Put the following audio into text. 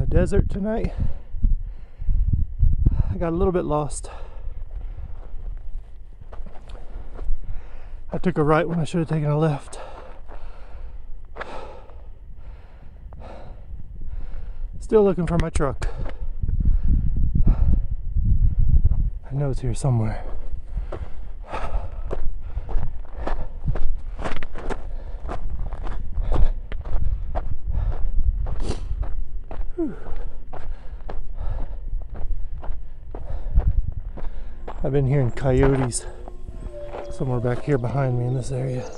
the desert tonight. I got a little bit lost. I took a right when I should have taken a left. Still looking for my truck. I know it's here somewhere. Whew. I've been hearing coyotes somewhere back here behind me in this area.